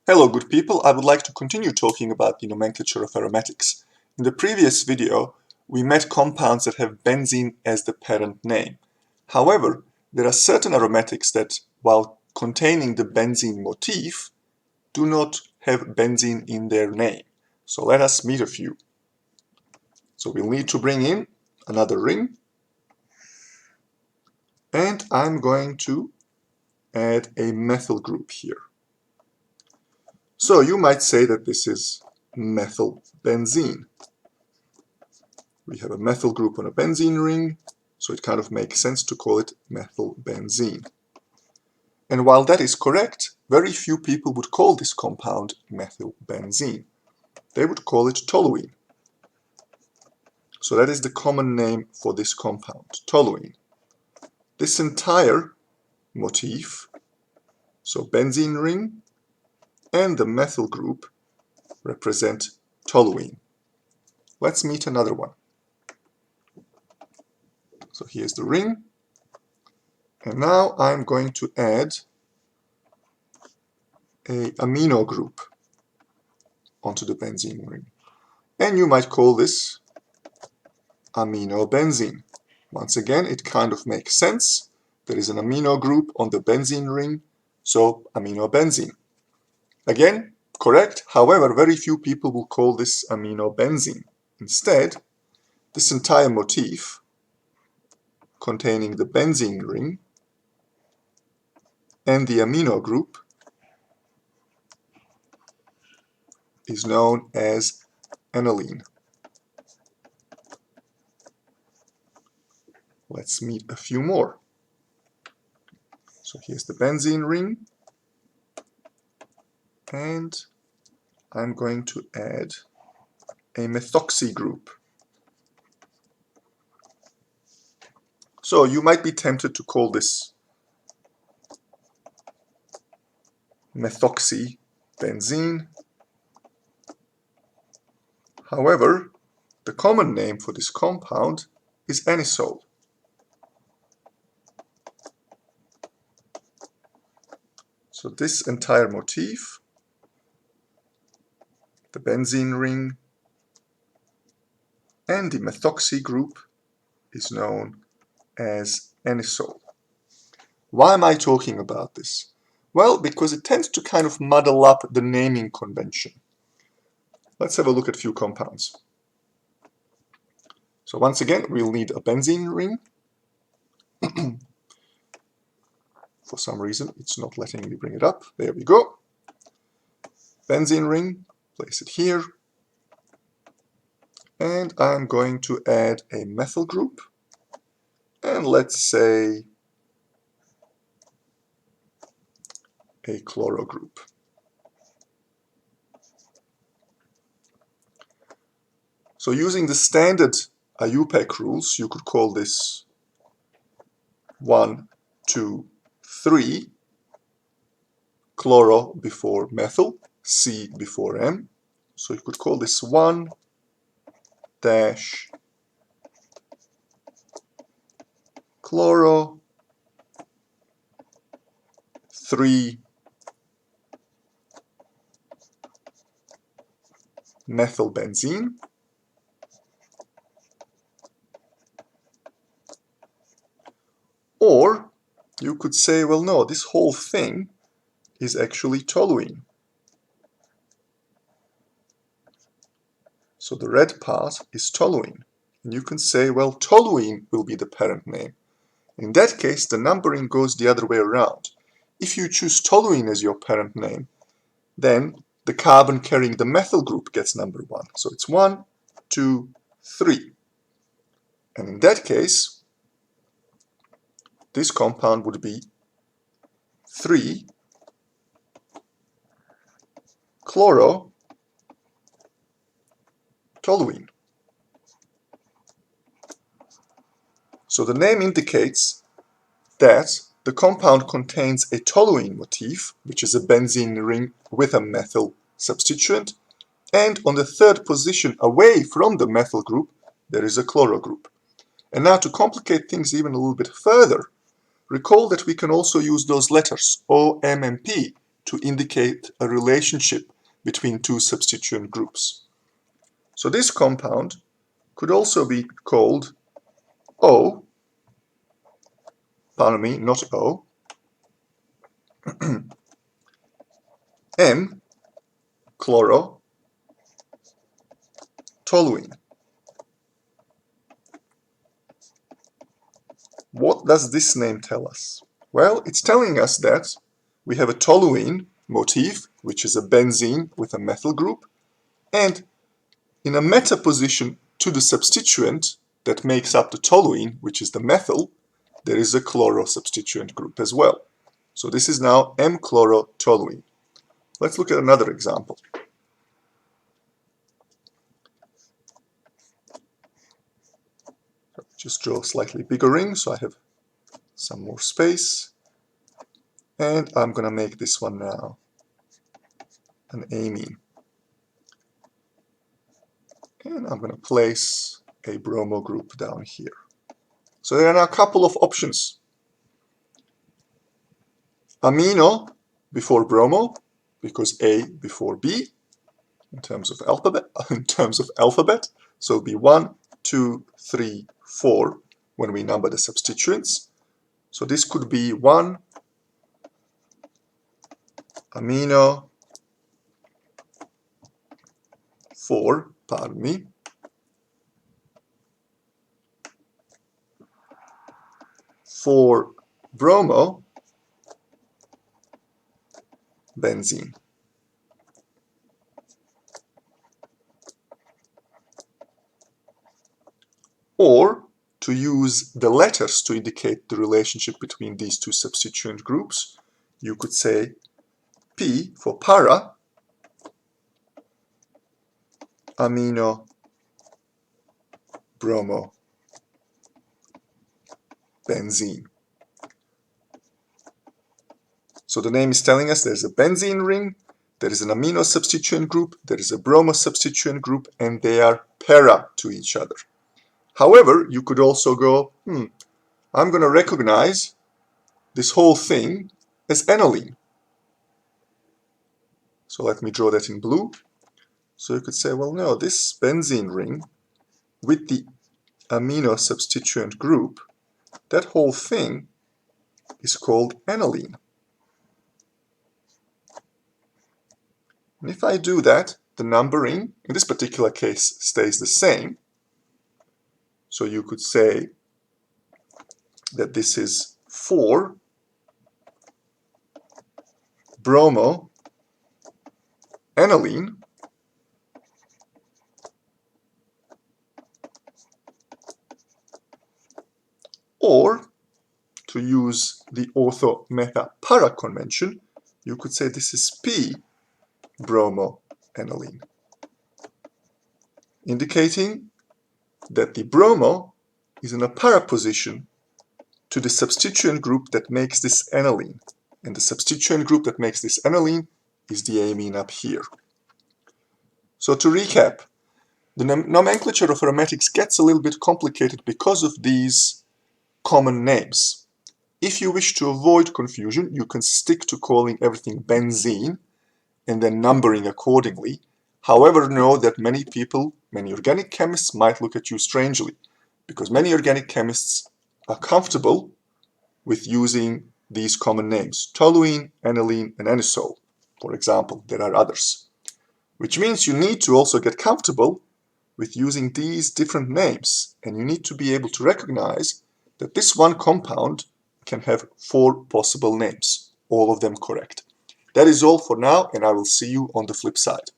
Hello good people, I would like to continue talking about the nomenclature of aromatics. In the previous video, we met compounds that have benzene as the parent name. However, there are certain aromatics that, while containing the benzene motif, do not have benzene in their name. So let us meet a few. So we'll need to bring in another ring, and I'm going to add a methyl group here. So you might say that this is methylbenzene. We have a methyl group on a benzene ring, so it kind of makes sense to call it methylbenzene. And while that is correct, very few people would call this compound methylbenzene. They would call it toluene. So that is the common name for this compound, toluene. This entire motif, so benzene ring and the methyl group, represent toluene. Let's meet another one. So here's the ring, and now I'm going to add a amino group onto the benzene ring. And you might call this aminobenzene. Once again, it kind of makes sense. There is an amino group on the benzene ring, so aminobenzene. Again, correct. However, very few people will call this aminobenzene. Instead, this entire motif containing the benzene ring and the amino group is known as aniline. Let's meet a few more. So here's the benzene ring, and I'm going to add a methoxy group. So you might be tempted to call this methoxy benzene. However, the common name for this compound is anisole. So this entire motif, the benzene ring and the methoxy group, is known as anisole. Why am I talking about this? Well, because it tends to kind of muddle up the naming convention. Let's have a look at a few compounds. So once again, we'll need a benzene ring. For some reason, it's not letting me bring it up. There we go. Benzene ring, place it here. And I'm going to add a methyl group. And let's say a chloro group. So using the standard IUPAC rules, you could call this 1, 2, 3, chloro before methyl, C before M. So you could call this 1 dash chloro 3 methylbenzene. Or you could say, well, no, this whole thing is actually toluene. So the red part is toluene. And you can say, well, toluene will be the parent name. In that case, the numbering goes the other way around. If you choose toluene as your parent name, then the carbon carrying the methyl group gets number 1. So it's 1, 2, 3. And in that case, this compound would be 3 chloro toluene. So the name indicates that the compound contains a toluene motif, which is a benzene ring with a methyl substituent, and on the third position away from the methyl group, there is a chloro group. And now to complicate things even a little bit further, recall that we can also use those letters O, M, and P to indicate a relationship between two substituent groups. So this compound could also be called O, pardon me, not O, M-chlorotoluene. What does this name tell us? Well, it's telling us that we have a toluene motif, which is a benzene with a methyl group, and in a meta position to the substituent that makes up the toluene, which is the methyl, there is a chloro substituent group as well. So this is now M-chlorotoluene. Let's look at another example. Just draw a slightly bigger ring so I have some more space. And I'm going to make this one now an amine. And I'm going to place a bromo group down here. So there are now a couple of options. Amino before bromo, because A before B in terms of alphabet. So it'll be 1, 2, 3, 4 when we number the substituents. So this could be 1 amino 4, pardon me, 4 bromo benzene. Or, to use the letters to indicate the relationship between these two substituent groups, you could say P for para, amino bromo benzene. So the name is telling us there's a benzene ring, there is an amino substituent group, there is a bromo substituent group, and they are para to each other. However, you could also go, I'm going to recognize this whole thing as aniline. So let me draw that in blue. So you could say, well, no, this benzene ring with the amino substituent group, that whole thing is called aniline. And if I do that, the numbering, in this particular case, stays the same. So you could say that this is 4 bromo aniline or, to use the ortho-meta-para convention, you could say this is P bromo aniline, indicating that the bromo is in a para position to the substituent group that makes this aniline. And the substituent group that makes this aniline is the amine up here. So to recap, the nomenclature of aromatics gets a little bit complicated because of these common names. If you wish to avoid confusion, you can stick to calling everything benzene and then numbering accordingly. However, know that many people, many organic chemists might look at you strangely, because many organic chemists are comfortable with using these common names, toluene, aniline, and anisole, for example. There are others. Which means you need to also get comfortable with using these different names, and you need to be able to recognize that this one compound can have 4 possible names, all of them correct. That is all for now, and I will see you on the flip side.